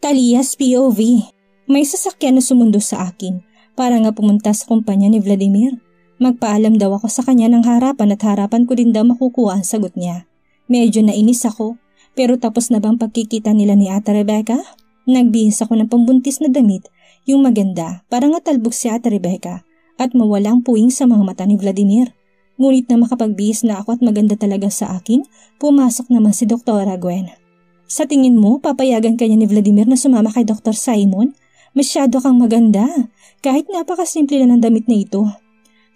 Talia's POV. May sasakyan na sumundo sa akin para nga pumunta sa kumpanya ni Vladimir. Magpaalam daw ako sa kanya ng harapan at harapan ko din daw makukuha ang sagot niya. Medyo nainis ako, pero tapos na bang pagkikita nila ni Ate Rebecca? Nagbihis ako ng pambuntis na damit, yung maganda para nga talbog si Ate Rebecca at mawala ang puwing sa mga mata ni Vladimir. Ngunit na makapagbihis na ako at maganda talaga sa akin, pumasok naman si Dr. Gwen. Sa tingin mo, papayagan kanya ni Vladimir na sumama kay Dr. Simon? Masyado kang maganda, kahit napakasimple lang ng damit na ito.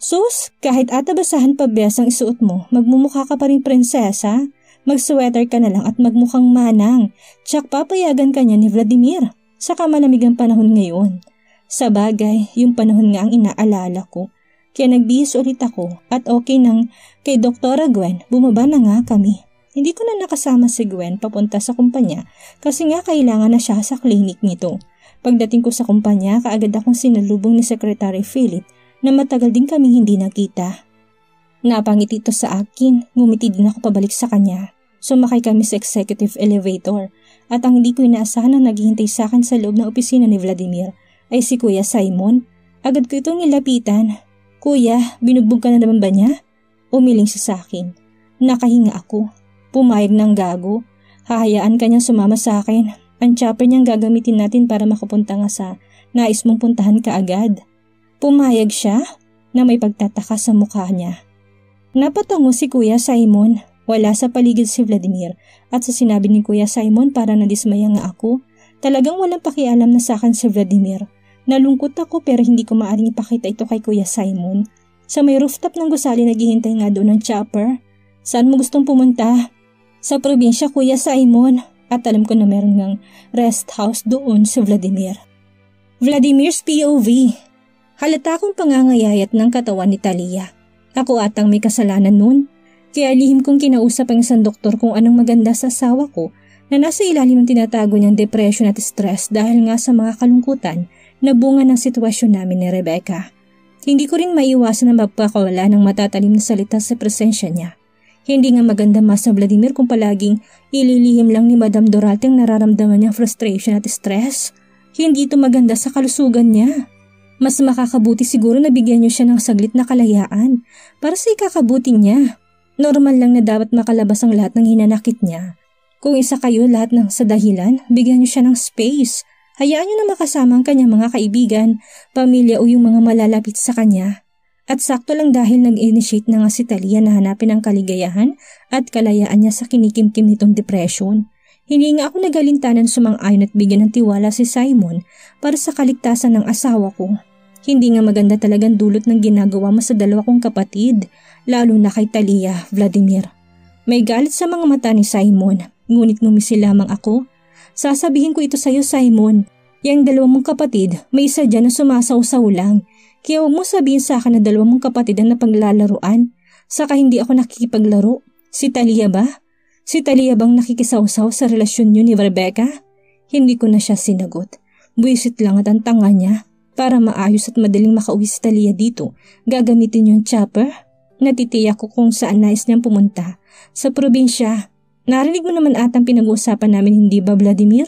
Sus, kahit atabasahan pa bes ang isuot mo, magmumukha ka pa rin prinsesa. Mag-sweater ka na lang at magmukhang manang. Tsak papayagan kanya ni Vladimir. Saka malamig ang panahon ngayon. Sa bagay, yung panahon nga ang inaalala ko. Kaya nagbihis ulit ako at okay nang kay Dr. Gwen, bumaba na nga kami. Hindi ko na nakasama si Gwen papunta sa kumpanya kasi nga kailangan na siya sa klinik nito. Pagdating ko sa kumpanya, kaagad akong sinalubong ni Secretary Philip na matagal din kami hindi nakita. Napangiti ito sa akin, ngumiti din ako pabalik sa kanya. Sumakay kami sa executive elevator at ang hindi ko inaasahan na naghihintay sa akin sa loob ng opisina ni Vladimir ay si Kuya Simon. Agad ko itong nilapitan. Kuya, binugbog ka na naman ba niya? Umiling siya sa akin. Nakahinga ako. Pumayag ng gago. Hahayaan ka niyang sumama sa akin. Ang chopper niyang gagamitin natin para makapunta nga sa nais mong puntahan ka agad. Pumayag siya na may pagtataka sa mukha niya. Napatungo si Kuya Simon. Wala sa paligid si Vladimir at sa sinabi ni Kuya Simon para nadismaya nga ako. Talagang walang pakialam na sa akin si Vladimir. Nalungkot ako pero hindi ko maaaring ipakita ito kay Kuya Simon. Sa may rooftop ng gusali naghihintay nga doon ng chopper. Saan mo gustong pumunta? Sa probinsya, Kuya Simon, at alam ko na meron ngang rest house doon si Vladimir. Vladimir's POV. Halata akong pangangayayat ng katawan ni Talia. Ako atang may kasalanan noon, kaya lihim kong kinausap ang isang doktor kung anong maganda sa asawa ko na nasa ilalim ng tinatago niyang depression at stress dahil nga sa mga kalungkutan na bunga ng sitwasyon namin ni Rebecca. Hindi ko rin maiwasan na magpakawala ng matatalim na salita sa presensya niya. Hindi nga maganda mas sa Vladimir kung palaging ililihim lang ni Madam Dorate ang nararamdaman niyang frustration at stress. Hindi ito maganda sa kalusugan niya. Mas makakabuti siguro na bigyan niyo siya ng saglit na kalayaan para sa ikakabuti niya. Normal lang na dapat makalabas ang lahat ng hinanakit niya. Kung isa kayo lahat ng sa dahilan, bigyan niyo siya ng space. Hayaan niyo na makasama ang kanyang mga kaibigan, pamilya o yung mga malalapit sa kanya. At sakto lang dahil nag-initiate na nga si Talia na hanapin ang kaligayahan at kalayaan niya sa kinikimkim nitong depression. Hindi nga ako nagalintanan sumang-ayon at bigyan ng tiwala si Simon para sa kaligtasan ng asawa ko. Hindi nga maganda talagang dulot ng ginagawa mo sa dalawa kong kapatid, lalo na kay Talia, Vladimir. May galit sa mga mata ni Simon, ngunit ngumisi lamang ako. Sasabihin ko ito sa iyo, Simon. Yang dalawa mong kapatid, may isa dyan na sumasaw-saw lang. Kaya huwag mo sabihin sa akin na dalawa mong kapatid ang napaglalaruan. Saka hindi ako nakikipaglaro. Si Talia ba? Si Talia bang nakikisawsaw sa relasyon niyo ni Rebecca? Hindi ko na siya sinagot. Buwisit lang at ang tanga niya. Para maayos at madaling makauwi si Talia dito, gagamitin yung chopper. Natitiyak ko kung saan nais niyang pumunta. Sa probinsya. Narinig mo naman atang pinag-uusapan namin, hindi ba, Vladimir?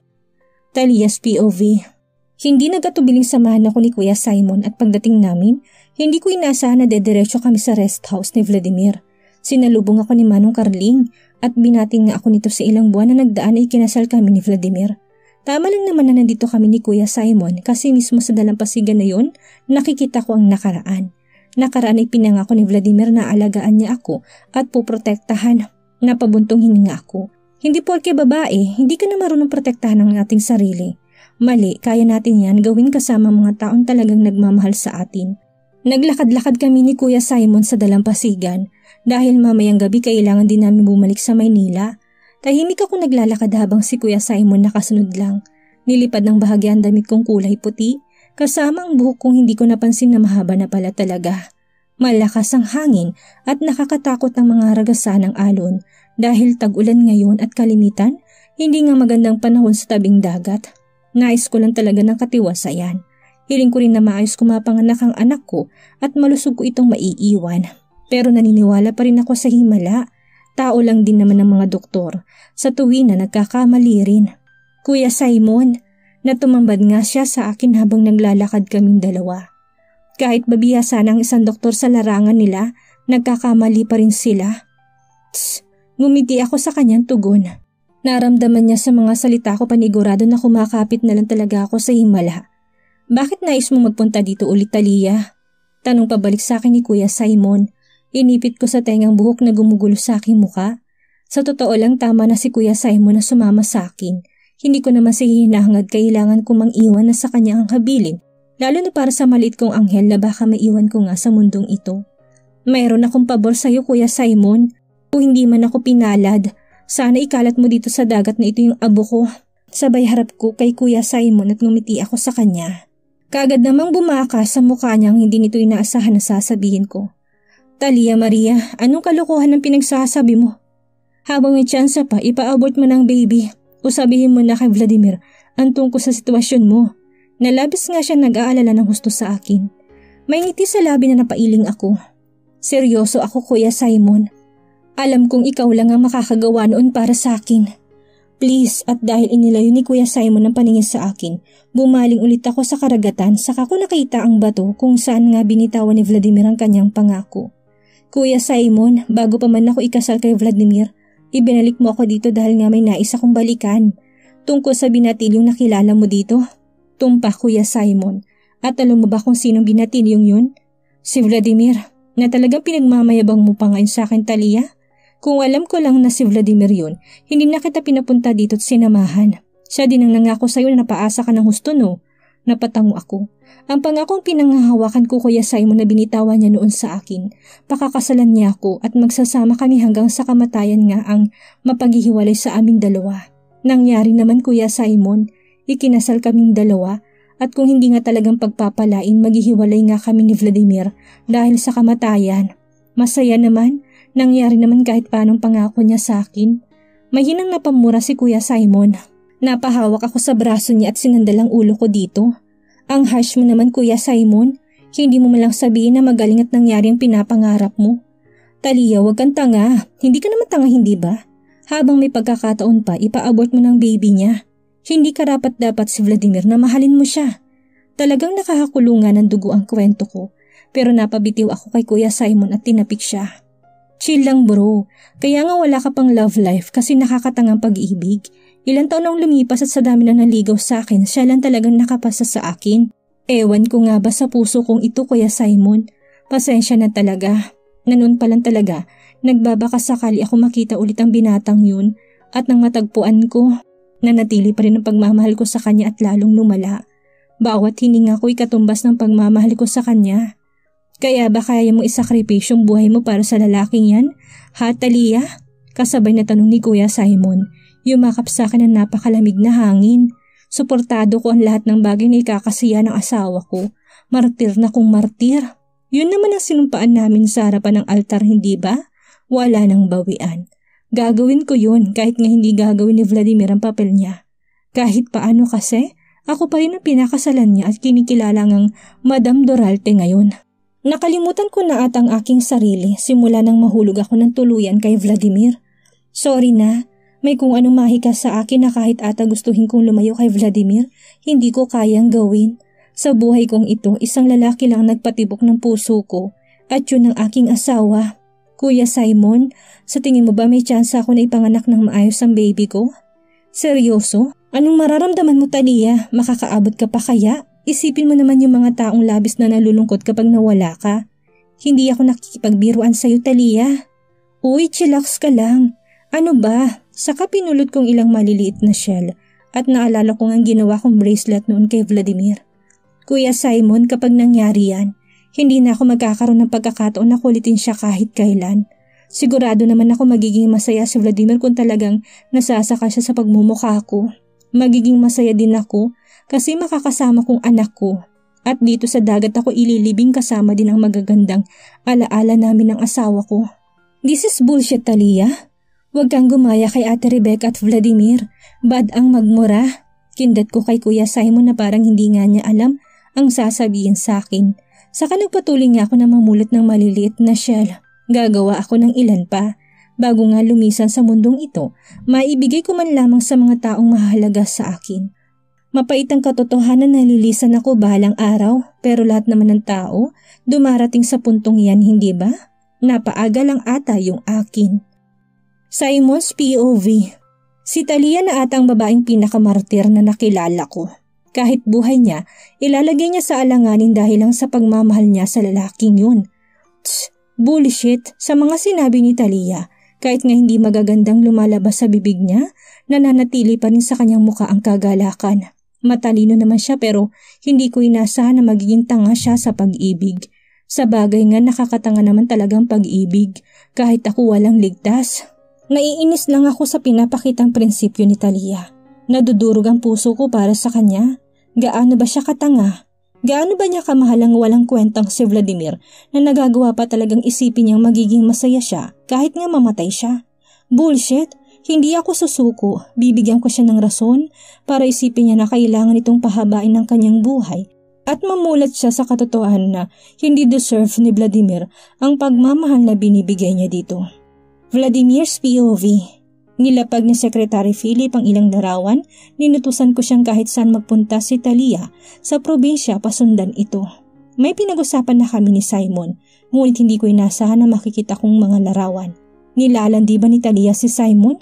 Talia's POV. Hindi nagkatubiling samahan ako ni Kuya Simon at pagdating namin, hindi ko inaasahan na dediretso kami sa rest house ni Vladimir. Sinalubong ako ni Manong Carling at binating nga ako nito sa ilang buwan na nagdaan ay kinasal kami ni Vladimir. Tama lang naman na nandito kami ni Kuya Simon kasi mismo sa dalampasigan na yon, nakikita ko ang nakaraan. Nakaraan ay pinangako ni Vladimir na alagaan niya ako at puprotektahan. Napabuntong hininga ako. Hindi porke babae, hindi ka na marunong protektahan ang ating sarili. Mali, kaya natin yan gawin kasama mga taong talagang nagmamahal sa atin. Naglakad-lakad kami ni Kuya Simon sa dalampasigan dahil mamayang gabi kailangan din namin bumalik sa Maynila. Tahimik ako naglalakad habang si Kuya Simon nakasunod lang. Nilipad ng bahagya ang damit kong kulay puti kasama ang buhok kong hindi ko napansin na mahaba na pala talaga. Malakas ang hangin at nakakatakot ang mga ragasan ng alon dahil tag-ulan ngayon at kalimitan, hindi nga magandang panahon sa tabing dagat. Nais ko lang talaga ng katiwasayan. Hiling ko rin na maayos kumapanganak ang anak ko at malusog ko itong maiiwan. Pero naniniwala pa rin ako sa himala. Tao lang din naman ng mga doktor. Sa tuwi na nagkakamali rin. Kuya Simon, na tumambad nga siya sa akin habang naglalakad kaming dalawa. Kahit babihasa ng isang doktor sa larangan nila, nagkakamali pa rin sila. Tss, ngumiti ako sa kanyang tugon. Naramdaman niya sa mga salita ko panigurado na kumakapit na lang talaga ako sa himala. Bakit nais mo magpunta dito ulit, Talia? Tanong pabalik sa akin ni Kuya Simon. Inipit ko sa tengang buhok na gumugulo sa aking muka. Sa totoo lang tama na si Kuya Simon na sumama sa akin. Hindi ko naman siya hinahangad, kailangan ko mang iwan na sa kanya ang habilin. Lalo na para sa maliit kong anghel na baka maiwan ko nga sa mundong ito. Mayroon akong pabor sa iyo, Kuya Simon. Kung hindi man ako pinalad, sana ikalat mo dito sa dagat na ito yung abo ko. Sabay harap ko kay Kuya Simon at ngumiti ako sa kanya. Kaagad namang bumaka sa mukha niyang hindi nito inaasahan na sasabihin ko. Talia Maria, anong kalokohan ang pinagsasabi mo? Habang may tsansa pa, ipa-abort mo ng baby. O sabihin mo na kay Vladimir ang tungkol sa sitwasyon mo. Nalabis nga siya nag-aalala ng gusto sa akin. May ngiti sa labi na napailing ako. Seryoso ako, Kuya Simon. Alam kong ikaw lang ang makakagawa noon para sa akin. Please, at dahil inilayo ni Kuya Simon ang paningin sa akin, bumaling ulit ako sa karagatan saka ko nakita ang bato kung saan nga binitawan ni Vladimir ang kanyang pangako. Kuya Simon, bago pa man ako ikasal kay Vladimir, ibinalik mo ako dito dahil nga may nais akong balikan. Tungkol sa binatilyong nakilala mo dito? Tumpak, Kuya Simon. At alam mo ba kung sinong binatilyong yun? Si Vladimir, na talagang pinagmamayabang mo pa ngayon sa akin, Talia. Kung alam ko lang na si Vladimir yun, hindi na kita pinapunta dito at sinamahan. Siya din ang nangako sa'yo na napaasa ka ng husto, no? Napatango ako. Ang pangakong pinanghahawakan ko, Kuya Simon, na binitawan niya noon sa akin. Pakakasalan niya ako at magsasama kami hanggang sa kamatayan nga ang mapaghihiwalay sa aming dalawa. Nangyari naman, Kuya Simon. Ikinasal kaming dalawa at kung hindi nga talagang pagpapalain, maghihiwalay nga kami ni Vladimir dahil sa kamatayan. Masaya naman, nangyari naman kahit paanong pangako niya sa akin. Mahinang napamura si Kuya Simon. Napahawak ako sa braso niya at sinandal ang ulo ko dito. Ang harsh mo naman, Kuya Simon. Hindi mo malang sabihin na magaling at nangyari ang pinapangarap mo. Talia, wag kang tanga. Hindi ka naman tanga, hindi ba? Habang may pagkakataon pa, ipa-abort mo ng baby niya. Hindi karapat-dapat si Vladimir na mahalin mo siya. Talagang nakakakulungan ng dugo ang kwento ko, pero napabitiw ako kay Kuya Simon at tinapik siya. Chill lang, bro, kaya nga wala ka pang love life kasi nakakatangang pag-ibig. Ilang taon nang lumipas at sa dami na naligaw sa akin, siya lang talagang nakapasa sa akin. Ewan ko nga ba sa puso kong ito, Kuya Simon. Pasensya na talaga. Nanoon pa lang talaga, nagbabaka sakali ako makita ulit ang binatang yun at nang matagpuan ko, nanatili pa rin ang pagmamahal ko sa kanya at lalong lumala. Bawat hininga ko'y katumbas ng pagmamahal ko sa kanya. Kaya ba kaya mong isakripisyong buhay mo para sa lalaking yan? Ha, Talia? Kasabay na tanong ni Kuya Simon. Yumakap sa akin ang napakalamig na hangin. Suportado ko ang lahat ng bagay na ikakasiya ng asawa ko. Martir na kung martir. Yun naman ang sinumpaan namin sa harapan ng altar, hindi ba? Wala nang bawian. Gagawin ko yun kahit nga hindi gagawin ni Vladimir ang papel niya. Kahit paano kasi, ako pa rin ang pinakasalan niya at kinikilala ngang Madam Doralte ngayon. Nakalimutan ko na at ang aking sarili simula nang mahulog ako ng tuluyan kay Vladimir. Sorry na, may kung anong mahika sa akin na kahit ata gustuhin kong lumayo kay Vladimir, hindi ko kayang gawin. Sa buhay kong ito, isang lalaki lang nagpatibok ng puso ko at yun ang aking asawa. Kuya Simon, sa tingin mo ba may tsansa ako na ipanganak ng maayos ang baby ko? Seryoso? Anong mararamdaman mo, Talia? Makakaabot ka pa kaya? Isipin mo naman yung mga taong labis na nalulungkot kapag nawala ka. Hindi ako nakikipagbiruan sa'yo, Talia. Uy, chillax ka lang. Ano ba? Saka pinulot kong ilang maliliit na shell at naalala ko ang ginawa kong bracelet noon kay Vladimir. Kuya Simon, kapag nangyari yan, hindi na ako magkakaroon ng pagkakataon na kulitin siya kahit kailan. Sigurado naman ako magiging masaya si Vladimir kung talagang nasasaka siya sa pagmumukha ko. Magiging masaya din ako kasi makakasama kong anak ko. At dito sa dagat ako ililibing kasama din ang magagandang alaala namin ng asawa ko. This is bullshit, Talia. Huwag kang gumaya kay Ate Rebecca at Vladimir. Bad ang magmura. Kindat ko kay Kuya Simon na parang hindi nga niya alam ang sasabihin sa akin. Saka nagpatuloy nga ako na mamulot ng maliliit na shell. Gagawa ako ng ilan pa. Bago nga lumisan sa mundong ito, maibigay ko man lamang sa mga taong mahalaga sa akin. Mapait ang katotohanan na nalilisan ako balang araw, pero lahat naman ng tao dumarating sa puntong yan, hindi ba? Napaaga lang ata yung akin. Simon's POV. Si Talia na ata ang babaeng pinakamartir na nakilala ko. Kahit buhay niya, ilalagay niya sa alanganin dahil lang sa pagmamahal niya sa lalaking yun. Bullshit sa mga sinabi ni Talia. Kahit nga hindi magagandang lumalabas sa bibig niya, nananatili pa rin sa kanyang muka ang kagalakan. Matalino naman siya pero hindi ko inasahan na magiging tanga siya sa pag-ibig. Sa bagay nga nakakatanga naman talagang pag-ibig, kahit ako walang ligtas. Naiinis lang ako sa pinapakitang prinsipyo ni Talia. Nadudurog ang puso ko para sa kanya. Gaano ba siya katanga? Gaano ba niya kamahal ang walang kwentang si Vladimir na nagagawa pa talagang isipin niyang magiging masaya siya kahit nga mamatay siya? Bullshit! Hindi ako susuko, bibigyan ko siya ng rason para isipin niya na kailangan itong pahabain ng kanyang buhay at mamulat siya sa katotohanan na hindi deserve ni Vladimir ang pagmamahal na binibigay niya dito. Vladimir's POV. Nilapag ni Secretary Philip ang ilang larawan, ninutusan ko siyang kahit saan magpunta si Talia sa probinsya pasundan ito. May pinag-usapan na kami ni Simon, ngunit hindi ko inasahan na makikita kong mga larawan. Nilalandi ba ni Talia si Simon?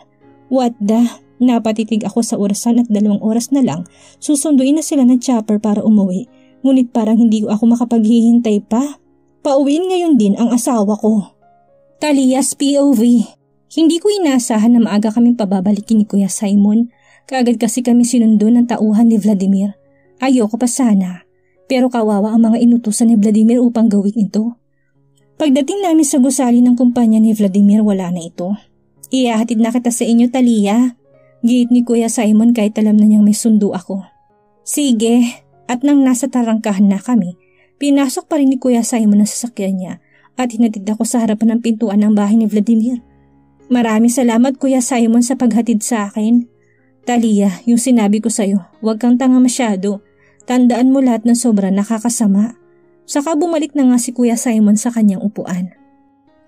What the? Napatitig ako sa orasan at 2 oras na lang, susunduin na sila ng chopper para umuwi. Ngunit parang hindi ako makapaghihintay pa. Pauwiin ngayon din ang asawa ko. Talia's POV. Hindi ko inasahan na maaga kaming pababalikin ni Kuya Simon. Kaagad kasi kami sinundo ng tauhan ni Vladimir. Ayoko pa sana. Pero kawawa ang mga inutusan ni Vladimir upang gawin ito. Pagdating namin sa gusali ng kumpanya ni Vladimir, wala na ito. Ihahatid na kita sa inyo, Talia. Giit ni Kuya Simon kahit alam na niyang may sundo ako. Sige, at nang nasa tarangkahan na kami, pinasok pa rin ni Kuya Simon ang sasakyan niya at hinatid ako sa harapan ng pintuan ng bahay ni Vladimir. Maraming salamat Kuya Simon sa paghatid sa akin. Talia, yung sinabi ko sa'yo, huwag kang tanga masyado. Tandaan mo lahat ng sobra nakakasama. Saka bumalik na nga si Kuya Simon sa kanyang upuan.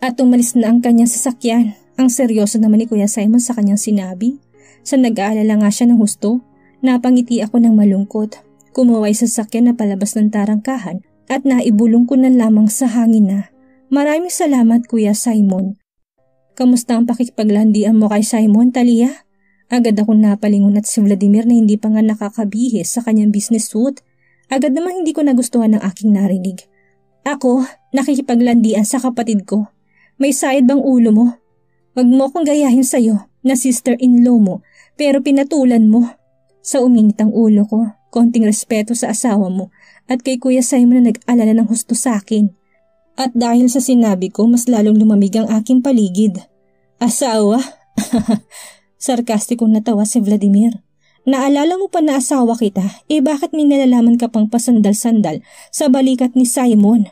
At umalis na ang kanyang sasakyan. Ang seryoso naman ni Kuya Simon sa kanyang sinabi. Sa nag-aalala nga siya ng husto, napangiti ako ng malungkot. Kumuway sa sasakyan na palabas ng tarangkahan at naibulong ko na lamang sa hangin na. Maraming salamat Kuya Simon. Kamusta ang pakikipaglandian mo kay Simon, Talia? Agad akong napalingon at si Vladimir na hindi pa nga nakakabihis sa kanyang business suit. Agad naman hindi ko nagustuhan ng aking narinig. Ako, nakikipaglandian sa kapatid ko. May sayad bang ulo mo? Wag mo akong gayahin sa'yo na sister-in-law mo pero pinatulan mo. Sa uminit ang ulo ko, konting respeto sa asawa mo at kay Kuya Simon na nag-alala ng husto sa akin. At dahil sa sinabi ko, mas lalong lumamig ang aking paligid. Asawa? Sarkastikong natawa si Vladimir. Naalala mo pa na asawa kita, bakit may nalalaman ka pang pasandal-sandal sa balikat ni Simon?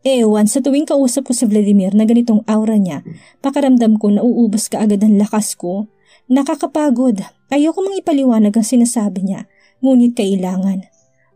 Ewan, sa tuwing kausap ko si Vladimir na ganitong aura niya, pakaramdam ko na uubos ka agad ang lakas ko. Nakakapagod, ayoko mang ipaliwanag ang sinasabi niya, ngunit kailangan.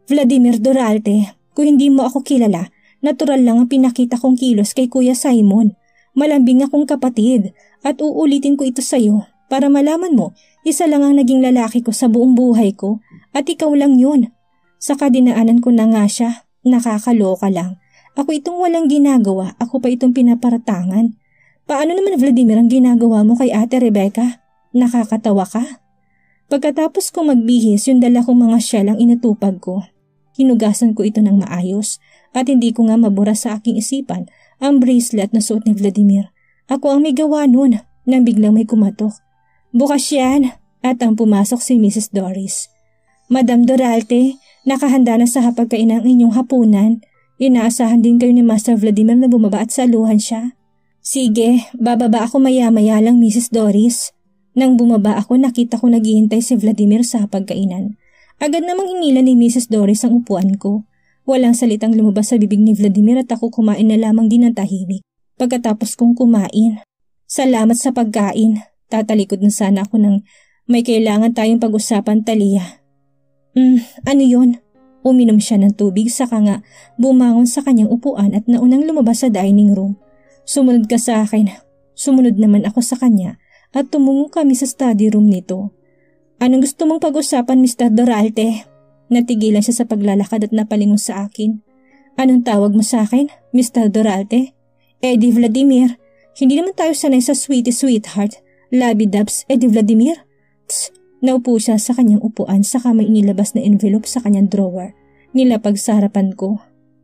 Vladimir Doralte, kung hindi mo ako kilala, natural lang ang pinakita kong kilos kay Kuya Simon. Malambing akong kapatid at uulitin ko ito sa'yo para malaman mo, isa lang ang naging lalaki ko sa buong buhay ko at ikaw lang yun. Saka dinaanan ko na nga siya, nakakaloka lang. Ako itong walang ginagawa, ako pa itong pinaparatangan. Paano naman Vladimir ang ginagawa mo kay Ate Rebecca? Nakakatawa ka? Pagkatapos ko magbihis, yung dala kong mga shell ang inatupag ko. Hinugasan ko ito ng maayos at hindi ko nga mabura sa aking isipan ang bracelet na suot ni Vladimir. Ako ang may gawa nun nang biglang may kumatok. Bukas yan at ang pumasok si Mrs. Doris. Madam Doralte, nakahanda na sa hapagkainan ang inyong hapunan. Inaasahan din kayo ni Master Vladimir na bumaba at saluhan siya. Sige, bababa ako maya-maya lang Mrs. Doris. Nang bumaba ako nakita ko naghihintay si Vladimir sa hapagkainan. Agad namang hinila ni Mrs. Doris ang upuan ko. Walang salitang lumabas sa bibig ni Vladimir at ako kumain na lamang din ng tahimik. Pagkatapos kong kumain. Salamat sa pagkain. Tatalikod na sana ako ng may kailangan tayong pag-usapan, Talia. Ano yun? Uminom siya ng tubig saka nga bumangon sa kanyang upuan at naunang lumabas sa dining room. Sumunod ka sa akin. Sumunod naman ako sa kanya at tumungo kami sa study room nito. Anong gusto mong pag-usapan, Mr. Doralte? Natigilan siya sa paglalakad at napalingon sa akin. Anong tawag mo sa akin, Mr. Duralde? Eddie Vladimir. Hindi naman tayo sanay sa sweetie sweetheart. Labi-dubs, Eddie Vladimir. Tss! Naupo siya sa kanyang upuan saka may inilabas na envelope sa kanyang drawer. Nilapag sa harapan ko.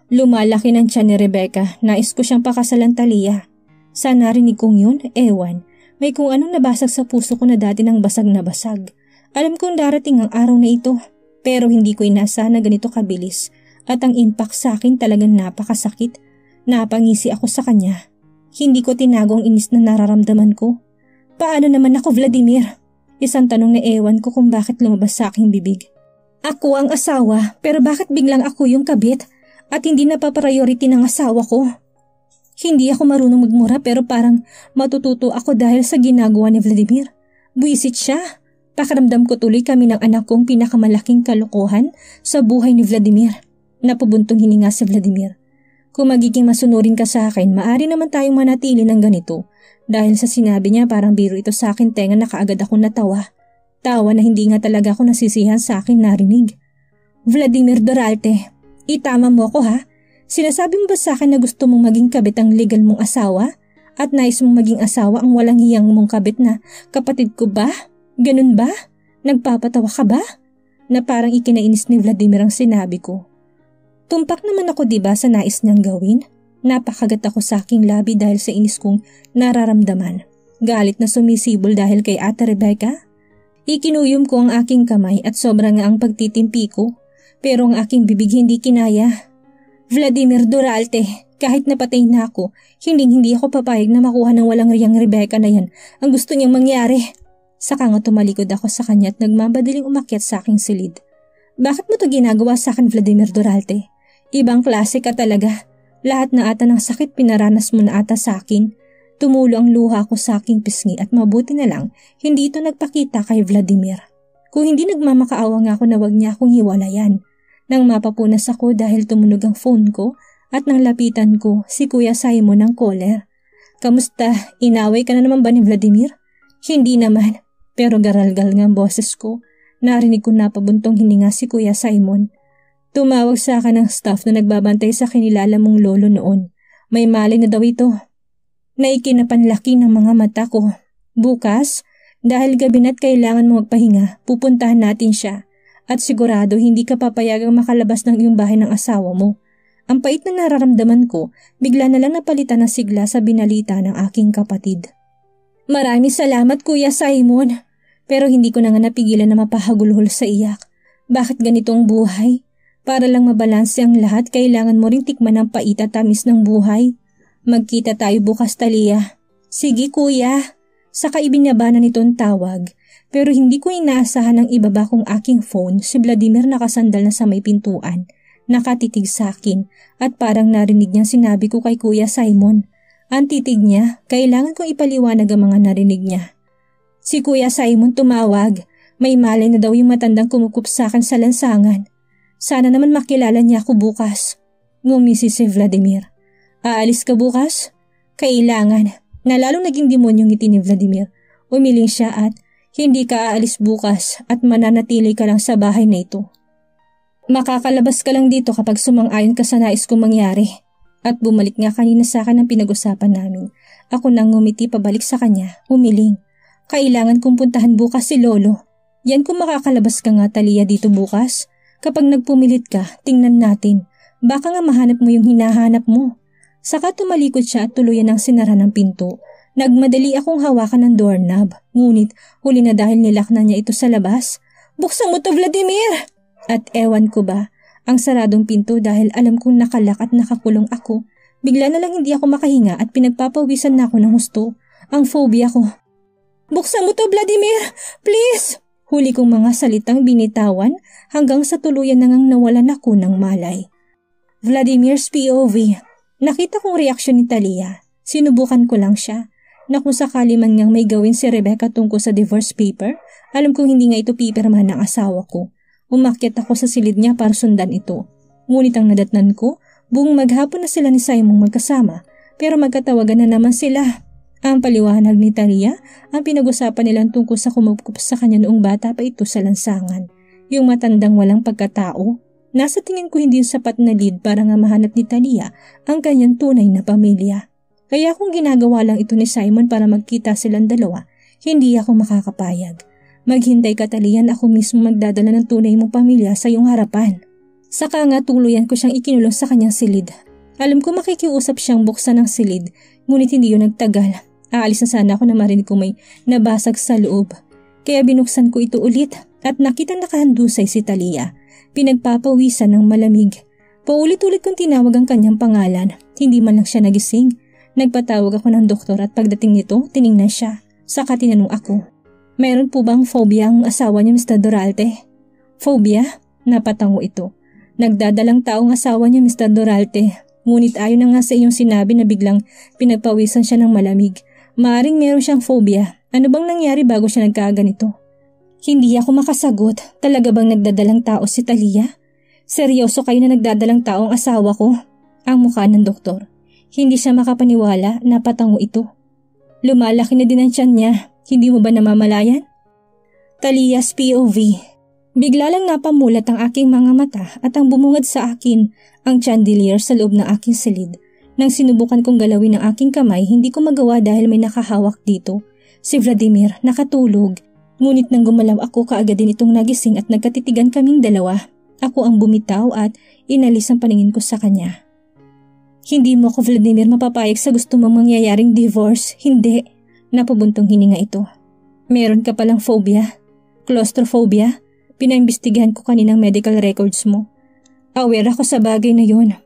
Lumalaki ng tiyan ni Rebecca. Nais ko siyang pakasalan, Talia. Sa narinig kong yun, ewan. May kung anong nabasag sa puso ko na dati ng basag na basag. Alam kong darating ang araw na ito. Pero hindi ko inaasahan na ganito kabilis. At ang impact sa akin talagang napakasakit. Napangisi ako sa kanya. Hindi ko tinago ang inis na nararamdaman ko. Paano naman ako, Vladimir? Isang tanong na ewan ko kung bakit lumabas sa aking bibig. Ako ang asawa, pero bakit biglang ako yung kabit at hindi na pa-priority ng asawa ko? Hindi ako marunong magmura pero parang matututo ako dahil sa ginagawa ni Vladimir. Buisit siya. Pakiramdam ko tuloy kami ng anak kong pinakamalaking kalokohan sa buhay ni Vladimir. Napubuntong hininga si Vladimir. Kung magiging masunurin ka sa akin, maaari naman tayong manatili ng ganito. Dahil sa sinabi niya parang biro ito sa akin tenga na kaagad ako natawa. Tawa na hindi nga talaga ako nasisihan sa akin narinig. Vladimir Duralde, itama mo ako ha? Sinasabi mo ba sa akin na gusto mong maging kabit ang legal mong asawa? At nais mong maging asawa ang walang hiyang mong kabit na kapatid ko ba? Ganun ba? Nagpapatawa ka ba? Na parang ikinainis ni Vladimir ang sinabi ko. Tumpak naman ako diba sa nais niyang gawin? Napakagat ako sa aking labi dahil sa inis kong nararamdaman. Galit na sumisibol dahil kay Ate Rebecca. Ikinuyom ko ang aking kamay at sobra nga ang pagtitimpi ko. Pero ang aking bibig hindi kinaya. Vladimir Duralde, kahit napatay na ako, hindi ako papayag na makuha ng walang riyang Rebecca na yan ang gusto niyang mangyari. Saka nga tumalikod ako sa kanya at nagmamadaling umakyat sa aking silid. Bakit mo to ginagawa sa akin, Vladimir Duralde? Ibang klase ka talaga. Lahat na ata ng sakit pinaranas mo na ata sa akin. Tumulo ang luha ko sa aking pisngi at mabuti na lang hindi ito nagpakita kay Vladimir. Kung hindi nagmamakaawa nga ako na wag niya akong hiwalayan. Nang mapapunas ako dahil tumunog ang phone ko at nang lapitan ko si Kuya Simon ng caller. Kamusta? Inaway ka na naman ba ni Vladimir? Hindi naman, pero garalgal nga ang boses ko. Narinig ko na pabuntong hininga si Kuya Simon. Tumawag sa akin ng staff na nagbabantay sa kinilala mong lolo noon. May malay na daw ito. Naikinapanlaki ng mga mata ko. Bukas, dahil gabi na't kailangan mo magpahinga, pupuntahan natin siya. At sigurado hindi ka papayagang makalabas ng iyong bahay ng asawa mo. Ang pait na nararamdaman ko, bigla na lang napalitan ng sigla sa binalita ng aking kapatid. Maraming salamat, Kuya Simon. Pero hindi ko na nga napigilan na mapahagulhol sa iyak. Bakit ganito ang buhay? Para lang mabalanse ang lahat, kailangan mo ring tikman ang pait at tamis ng buhay. Magkita tayo bukas, Talia. Sige, Kuya. Saka ibinyabanan nitong tawag. Pero hindi ko inaasahan ang ibaba kong aking phone. Si Vladimir nakasandal na sa may pintuan. Nakatitig sa akin at parang narinig niyang sinabi ko kay Kuya Simon. Ang titig niya, kailangan kong ipaliwanag ang mga narinig niya. Si Kuya Simon tumawag. May malay na daw yung matandang kumukup sa akin sa lansangan. Sana naman makilala niya ako bukas. Ngumisi si Vladimir. Aalis ka bukas? Kailangan. Na lalong naging demonyong ngiti ni Vladimir. Umiling siya at hindi ka aalis bukas at mananatili ka lang sa bahay na ito. Makakalabas ka lang dito kapag sumang-ayon ka sa nais kong mangyari. At bumalik nga kanina sa akin ang pinag-usapan namin. Ako nang ngumiti pabalik sa kanya, umiling. Kailangan kong puntahan bukas si Lolo. Yan kung makakalabas ka nga, Talia, dito bukas. Kapag nagpumilit ka, tingnan natin. Baka nga mahanap mo yung hinahanap mo. Saka tumalikod siya at tuluyan ang sinara ng pinto. Nagmadali akong hawakan ng doorknob. Ngunit huli na dahil nilak na niya ito sa labas. Buksan mo to, Vladimir! At ewan ko ba, ang saradong pinto dahil alam kong nakalak at nakakulong ako. Bigla na lang hindi ako makahinga at pinagpapawisan na ako ng husto. Ang phobia ko. Buksan mo to, Vladimir! Please! Huli kong mga salitang binitawan hanggang sa tuluyan na ngang nawalan ako ng malay. Vladimir's POV. Nakita kong reaksyon ni Talia. Sinubukan ko lang siya. Na kung sakali man ngang may gawin si Rebecca tungkol sa divorce paper, alam kong hindi nga ito pipirmahan ng asawa ko. Umakyat ako sa silid niya para sundan ito. Ngunit ang nadatnan ko, buong maghapon na sila ni Simon magkasama, pero magkatawagan na naman sila. Ang paliwanag ni Talia, ang pinag-usapan nilang tungkol sa kumukup sa kanya noong bata pa ito sa lansangan. Yung matandang walang pagkatao. Nasa tingin ko hindi yung sapat na lead para nga mahanap ni Talia ang kanyang tunay na pamilya. Kaya kung ginagawa lang ito ni Simon para magkita silang dalawa, hindi ako makakapayag. Maghintay ka Talia, ako mismo magdadala ng tunay mong pamilya sa iyong harapan. Saka nga tuluyan ko siyang ikinulong sa kanyang silid. Alam ko makikiusap siyang buksan ng silid, ngunit hindi yun nagtagal. Aalis na sana ako na marinig ko may nabasag sa loob. Kaya binuksan ko ito ulit at nakita nakahandusay si Talia. Pinagpapawisan ng malamig. Paulit-ulit kong tinawag ang kanyang pangalan. Hindi man lang siya nagising. Nagpatawag ako ng doktor at pagdating nito, tiningnan siya. Saka tinanong ako, mayroon po bang phobia ang asawa niya, Mr. Doralte? Phobia? Napatango ito. Nagdadalang taong asawa niya, Mr. Doralte. Ngunit ayon na nga sa iyong sinabi na biglang pinagpawisan siya ng malamig. Maaring meron siyang phobia. Ano bang nangyari bago siya nagkaganito? Hindi ako makasagot. Talaga bang nagdadalang tao si Talia? Seryoso kayo na nagdadalang tao ang asawa ko? Ang mukha ng doktor. Hindi siya makapaniwala na patango ito. Lumalaki na din ang tiyan niya. Hindi mo ba namamalayan? Talia's POV. Bigla lang napamulat ang aking mga mata at ang bumungad sa akin ang chandelier sa loob ng aking silid. Nang sinubukan kong galawin ang aking kamay, hindi ko magawa dahil may nakahawak dito. Si Vladimir, nakatulog. Ngunit nang gumalaw ako, kaagad din itong nagising at nagkatitigan kaming dalawa. Ako ang bumitaw at inalis ang paningin ko sa kanya. Hindi mo ako, Vladimir, mapapayag sa gusto mong mangyayaring divorce. Hindi. Napabuntong hininga ito. Meron ka palang phobia. Claustrophobia. Pinaimbestigahan ko kaninang medical records mo. Aware ako sa bagay na yon.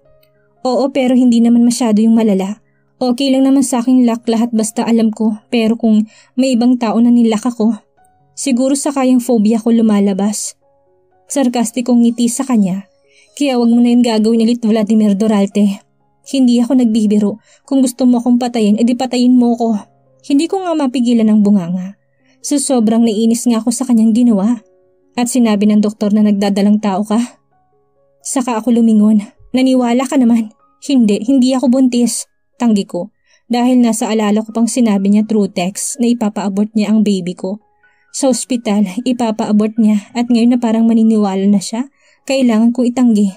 Oo, pero hindi naman masyado yung malala. Okay lang naman sa aking luck lahat basta alam ko, pero kung may ibang tao na nilak ako, siguro sa kayang phobia ko lumalabas. Sarkastikong ngiti sa kanya. Kaya wag mo na yung gagawin ulit, Vladimir Doralte. Hindi ako nagbibiro. Kung gusto mo akong patayin, edi patayin mo ko. Hindi ko nga mapigilan ang bunganga. So sobrang naiinis nga ako sa kanyang ginawa. At sinabi ng doktor na nagdadalang tao ka. Saka ako lumingon. Naniwala ka naman. Hindi ako buntis. Tanggi ko. Dahil nasa alala ko pang sinabi niya through text na ipapaabort niya ang baby ko. Sa ospital, ipapaabort niya at ngayon na parang maniniwala na siya, kailangan kong itanggi.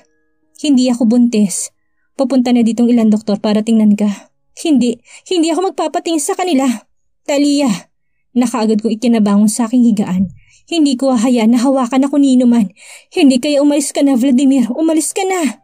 Hindi ako buntis. Pupunta na ditong ilang doktor para tingnan ka. Hindi ako magpapatingin sa kanila. Talia! Nakaagad kong ikinabangon sa aking higaan. Hindi ko hahayaan na hawakan ako nino man. Hindi kaya umalis ka na, Vladimir. Umalis ka na.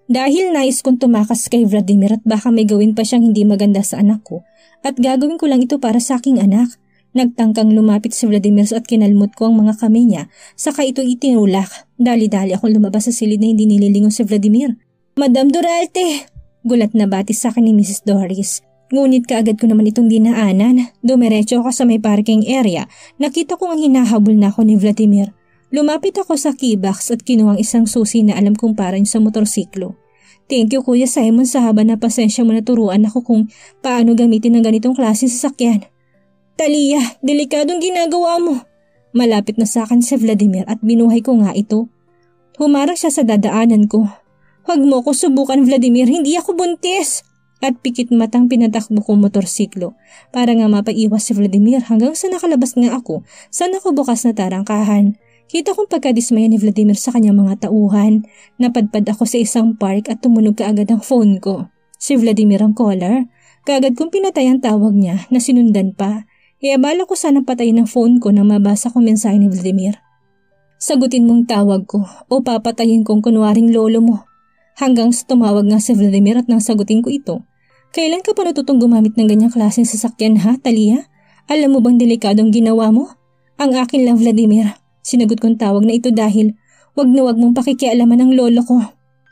Dahil nais kong tumakas kay Vladimir at baka may gawin pa siyang hindi maganda sa anak ko at gagawin ko lang ito para sa aking anak. Nagtangkang lumapit si Vladimir at kinalmot ko ang mga kamay niya. Saka ito itinulak. Dali-dali akong lumabas sa silid na hindi nililingon si Vladimir. Madam Doralte! Gulat na batis sa akin ni Mrs. Doris. Ngunit kaagad ko naman itong dinaanan. Dumiretso ako sa may parking area. Nakita ko ang hinahabol na ako ni Vladimir. Lumapit ako sa keybox at kinuha ang isang susi na alam kong parang sa motorsiklo. Thank you Kuya Simon sa haba na pasensya mo na turuan ako kung paano gamitin ng ganitong klase sasakyan. Talia, delikadong ginagawa mo. Malapit na sa akin si Vladimir at binuhay ko nga ito. Humarang siya sa dadaanan ko. Huwag mo ko subukan Vladimir, hindi ako buntis. At pikit matang pinatakbo ko motorsiklo para nga mapaiwas si Vladimir hanggang sa nakalabas nga ako sa nakabukas na tarangkahan. Kita kong pagkadismaya ni Vladimir sa kanyang mga tauhan. Napadpad ako sa isang park at tumunog kaagad ang phone ko. Si Vladimir ang caller. Kaagad kong pinatay ang tawag niya na sinundan pa. Iabala ko sanang patayin ang phone ko nang mabasa ko mensahe ni Vladimir. Sagutin mong tawag ko o papatayin kong kunwaring lolo mo. Hanggang sa tumawag nga si Vladimir at nang sagutin ko ito. Kailan ka pa natutong gumamit ng ganyang klaseng sasakyan ha, Talia? Alam mo bang delikadong ginawa mo? Ang akin lang, Vladimir. Sinagot kong tawag na ito dahil wag na wag mong pakikialaman ang lolo ko.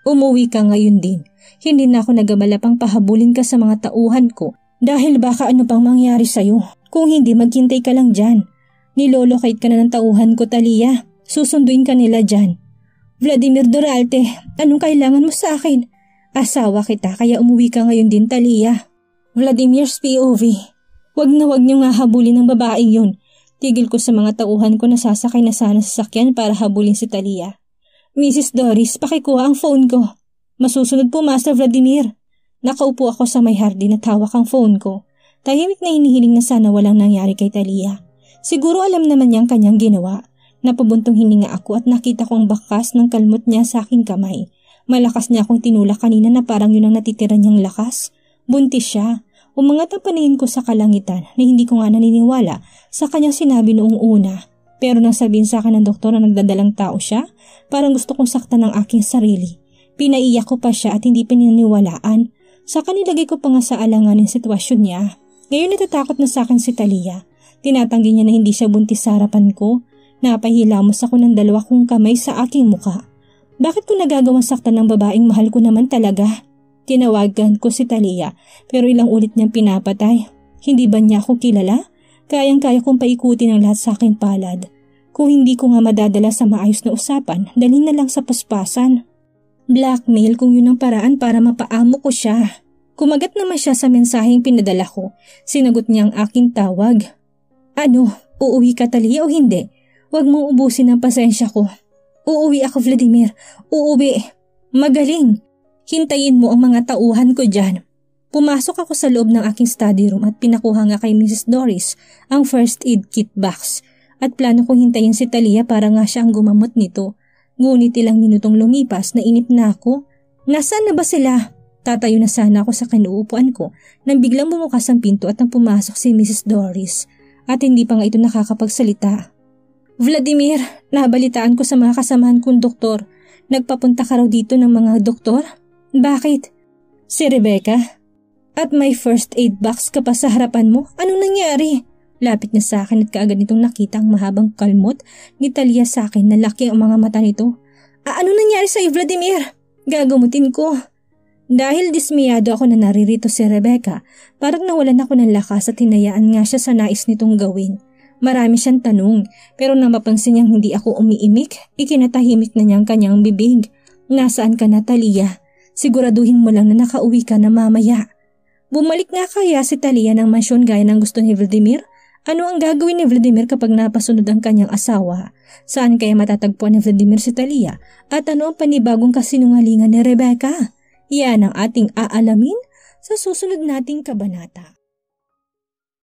Umuwi ka ngayon din. Hindi na ako nagabala pang pahabulin ka sa mga tauhan ko dahil baka ano pang mangyari sa'yo. Kung hindi, maghintay ka lang dyan. Nilolocate ka na ng tauhan ko, Talia. Susunduin ka nila dyan. Vladimir Doralte, anong kailangan mo sa akin? Asawa kita kaya umuwi ka ngayon din, Talia. Vladimir's POV. Wag na wag niyong nga habulin ng babaeng yun. Tigil ko sa mga tauhan ko na sasakay na sana sa sasakyan para habulin si Talia. Mrs. Doris, pakikuha ang phone ko. Masusunod po, Master Vladimir. Nakaupo ako sa may hardin at hawak ang phone ko. Tahimik na hinihiling na sana walang nangyari kay Talia. Siguro alam naman niyang kanyang ginawa. Napabuntong hininga ako at nakita ko ang bakas ng kalmot niya sa aking kamay. Malakas niya akong tinulak kanina na parang yun ang natitira niyang lakas. Buntis siya. Umangat ang paningin ko sa kalangitan na hindi ko nga naniniwala sa kanyang sinabi noong una. Pero nang sabihin sa akin ng doktor na nagdadalang tao siya, parang gusto kong saktan ng aking sarili. Pinaiyak ko pa siya at hindi pininiwalaan. Saka nilagay ko pa nga sa alanganin sitwasyon niya. Ngayon natatakot na sa akin si Talia. Tinatanggi niya na hindi siya buntis sa harapan ko. Napahilamos ako ng dalawa kong kamay sa aking muka. Bakit ko nagagawang saktan ng babaeng mahal ko naman talaga? Tinawagan ko si Talia pero ilang ulit niyang pinapatay. Hindi ba niya ako kilala? Kayang-kaya kong paikutin ang lahat sa aking palad. Kung hindi ko nga madadala sa maayos na usapan, dalhin na lang sa paspasan. Blackmail kung yun ang paraan para mapaamo ko siya. Kumagat naman siya sa mensaheng pinadala ko. Sinagot niya ang aking tawag. Ano, uuwi ka Talia o hindi? Huwag mong ubusin ang pasensya ko. Uuwi ako Vladimir, uuwi. Magaling. Hintayin mo ang mga tauhan ko dyan. Pumasok ako sa loob ng aking study room at pinakuha nga kay Mrs. Doris ang first aid kit box. At plano kong hintayin si Talia para nga siya ang gumamot nito. Ngunit ilang minutong lumipas na inip na ako. Nasaan na ba sila? Tatayo na sana ako sa kinuupuan ko nang biglang bumukas ang pinto at nang pumasok si Mrs. Doris. At hindi pa nga ito nakakapagsalita. Vladimir, nabalitaan ko sa mga kasamahan kong doktor. Nagpapunta ka raw dito ng mga doktor? Bakit? Si Rebecca? At may first aid box ka pa sa harapan mo? Anong nangyari? Lapit niya sa akin at kaagad nitong nakita ang mahabang kalmot ni Talia sa akin na laki ang mga mata nito. Anong nangyari sa'yo Vladimir? Gagamutin ko. Dahil dismiyado ako na naririto si Rebecca, parang nawalan ako ng lakas at hinayaan nga siya sa nais nitong gawin. Marami siyang tanong pero nang mapansin niyang hindi ako umiimik, ikinatahimik na niyang kanyang bibig. Nasaan ka na Talia? Siguraduhin mo lang na nakauwi ka na mamaya. Bumalik nga kaya si Talia ng mansyon gaya ng gusto ni Vladimir? Ano ang gagawin ni Vladimir kapag napasunod ang kanyang asawa? Saan kaya matatagpuan ni Vladimir si Talia? At ano ang panibagong kasinungalingan ni Rebecca? Yan ang ating aalamin sa susunod nating kabanata.